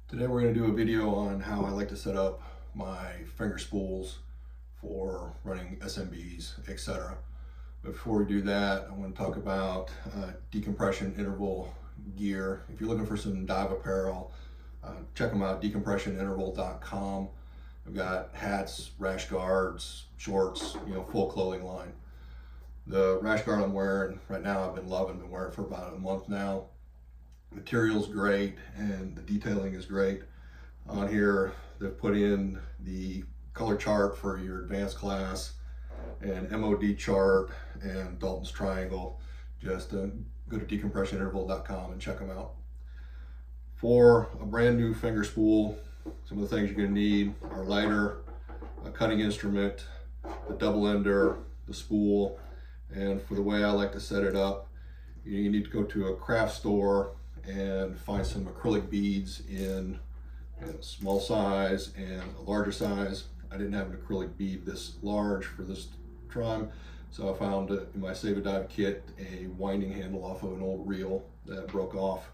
Today we're going to do a video on how I like to set up my finger spools for running SMBs, etc. Before we do that, I want to talk about decompression interval gear. If you're looking for some dive apparel, check them out, decompressioninterval.com. I've got hats, rash guards, shorts, full clothing line. The rash guard I'm wearing right now, I've been wearing it for about a month now. Material's great and the detailing is great. On here they've put in the color chart for your advanced class and MOD chart and Dalton's triangle. Just go to decompressioninterval.com and check them out. For a brand new finger spool, some of the things you're going to need are lighter, a cutting instrument, the double ender, the spool, and for the way I like to set it up, you need to go to a craft store and find some acrylic beads in a small size and a larger size. I didn't have an acrylic bead this large for this trim, so I found in my Save a Dive kit a winding handle off of an old reel that broke off.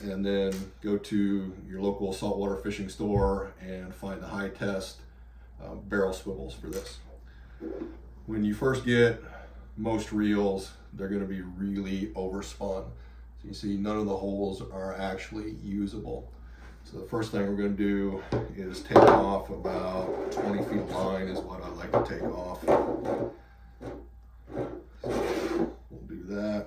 And then go to your local saltwater fishing store and find the high test barrel swivels for this. When you first get most reels, they're going to be really overspun. So you see none of the holes are actually usable. So the first thing we're going to do is take off about 20 feet of line is what I like to take off. So we'll do that.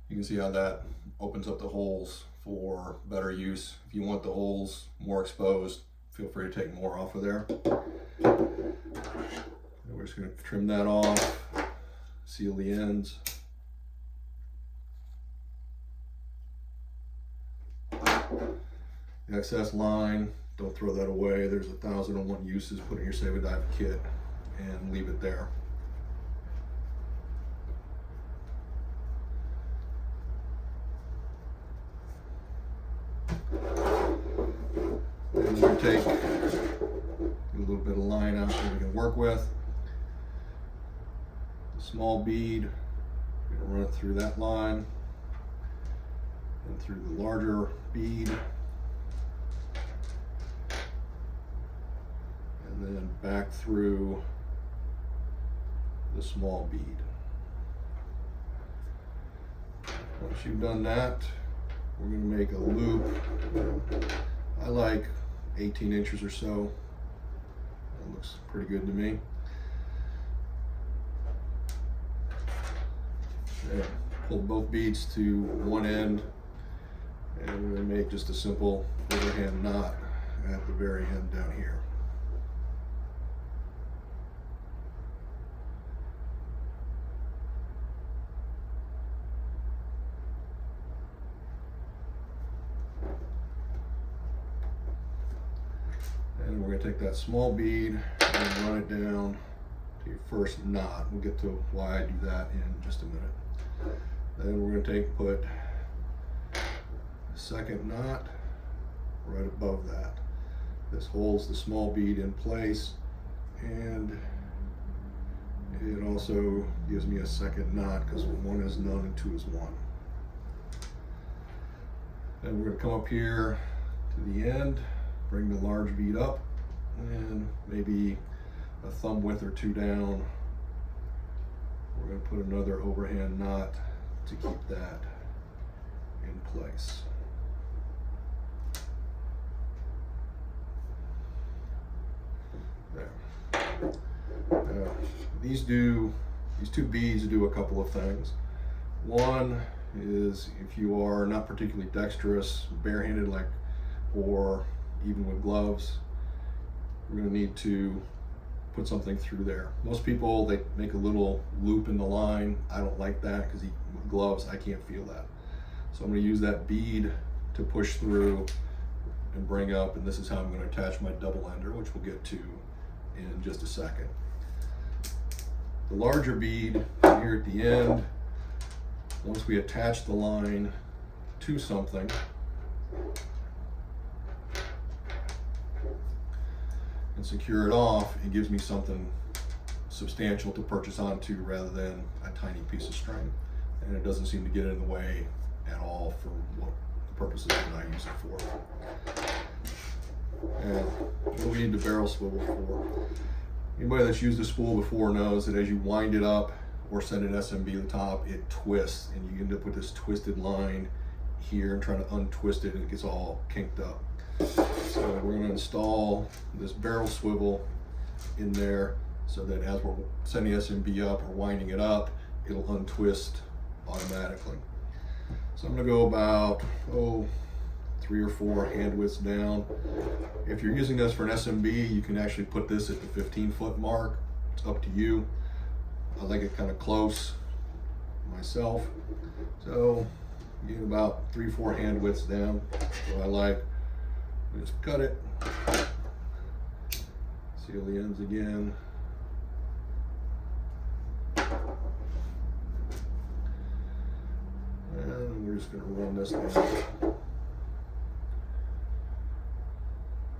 You can see how that opens up the holes for better use. If you want the holes more exposed, feel free to take more off of there. And we're just going to trim that off, seal the ends. The excess line, don't throw that away. There's 1,001 uses. Put it in your Save a Dive kit and leave it there. Then we're going to take a little bit of line out that we can work with. The small bead, we're going to run it through that line and through the larger bead, and then back through the small bead. Once you've done that, we're going to make a loop. I like 18 inches or so. That looks pretty good to me. Okay. Pull both beads to one end, and we're going to make just a simple overhand knot at the very end down here. And we're going to take that small bead and run it down to your first knot. We'll get to why I do that in just a minute. Then we're going to put a second knot right above that. This holds the small bead in place, and it also gives me a second knot because one is none and two is one. Then we're going to come up here to the end, bring the large bead up, and maybe a thumb width or two down. We're going to put another overhand knot to keep that in place. There. These two beads do a couple of things. One is if you are not particularly dexterous, barehanded, or even with gloves, we're going to need to put something through there. Most people, they make a little loop in the line. I don't like that because with gloves I can't feel that. So I'm going to use that bead to push through and bring up, and this is how I'm going to attach my double ender, which we'll get to in just a second. The larger bead here at the end, once we attach the line to something, and secure it off, it gives me something substantial to purchase onto rather than a tiny piece of string. And it doesn't seem to get in the way at all for what the purposes that I use it for. And what do we need the barrel swivel for? Anybody that's used a spool before knows that as you wind it up or send an SMB to the top, it twists and you end up with this twisted line here and trying to untwist it and it gets all kinked up. So we're going to install this barrel swivel in there so that as we're sending SMB up or winding it up, it'll untwist automatically. So I'm going to go about 3 or 4 hand widths down. If you're using this for an SMB, you can actually put this at the 15-foot mark. It's up to you. I like it kind of close myself. So get about 3 or 4 hand widths down. So I like, just cut it, seal the ends again. And we're just going to run this down.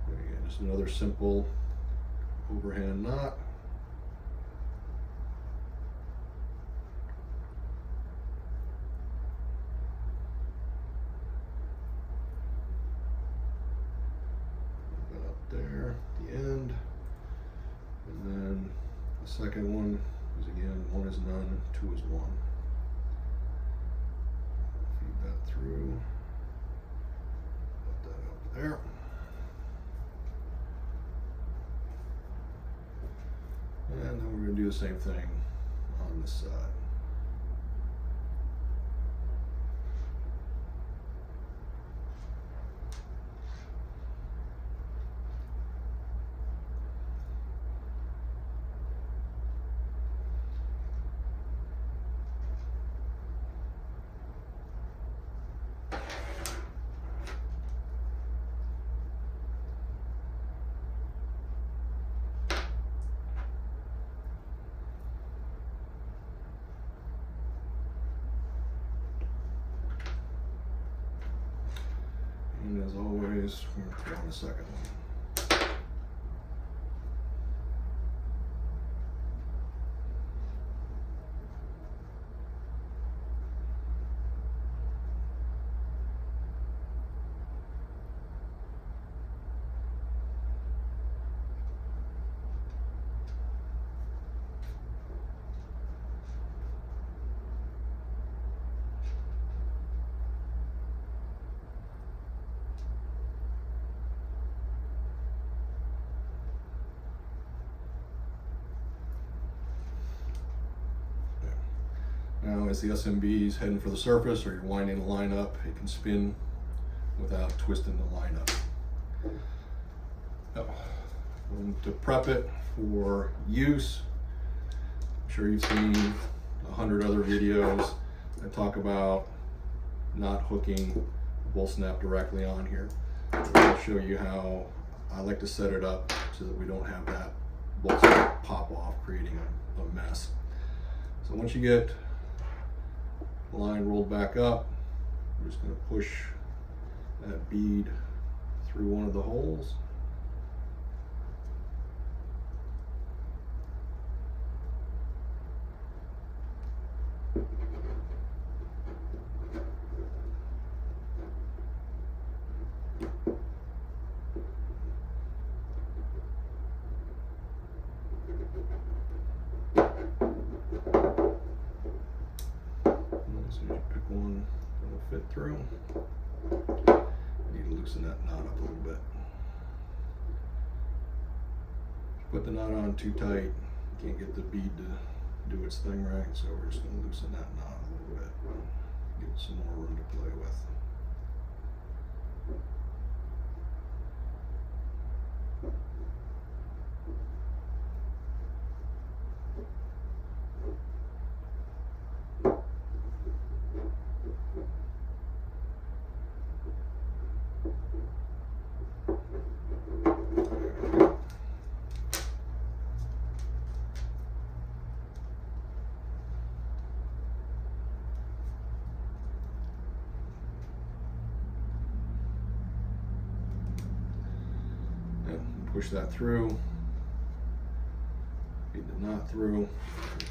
Again, just another simple overhand knot. About there, the end. And then the second one is again, 1 is none, 2 is 1. Feed that through. Put that up there. And then we're going to do the same thing on this side. And as always, we're going to throw on the second one. Now as the SMB is heading for the surface or you're winding the line up, it can spin without twisting the line up. And to prep it for use, I'm sure you've seen 100 other videos that talk about not hooking the bolt snap directly on here. I'll show you how I like to set it up so that we don't have that bolt snap pop off, creating a mess. So once you get the line rolled back up, we're just going to push that bead through one of the holes. One that'll fit through. Need to loosen that knot up a little bit. Put the knot on too tight, you can't get the bead to do its thing right, so we're just going to loosen that knot a little bit, get some more room to play with. push that through, feed the knot through,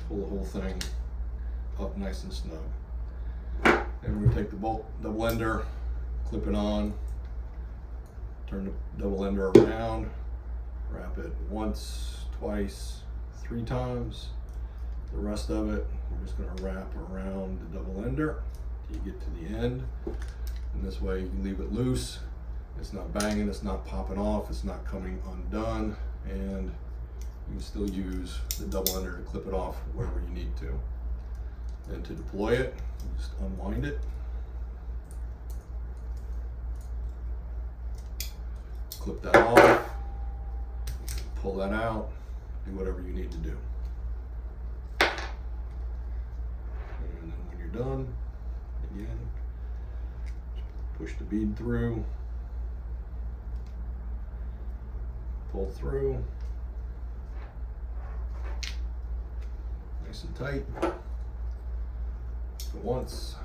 pull the whole thing up nice and snug. And we're gonna take the double ender, clip it on, turn the double ender around, wrap it once, twice, 3 times. The rest of it, we're just gonna wrap around the double ender till you get to the end. And this way you can leave it loose. It's not banging, it's not popping off, it's not coming undone, and you can still use the double ender to clip it off wherever you need to. And to deploy it, just unwind it, clip that off, pull that out, do whatever you need to do. And then when you're done, again, push the bead through, pull through, nice and tight. Once,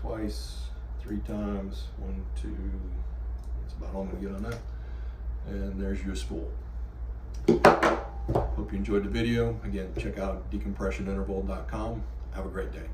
twice, 3 times, 1, 2, that's about all I'm gonna get on that. And there's your spool. Hope you enjoyed the video. Again, check out decompressioninterval.com. Have a great day.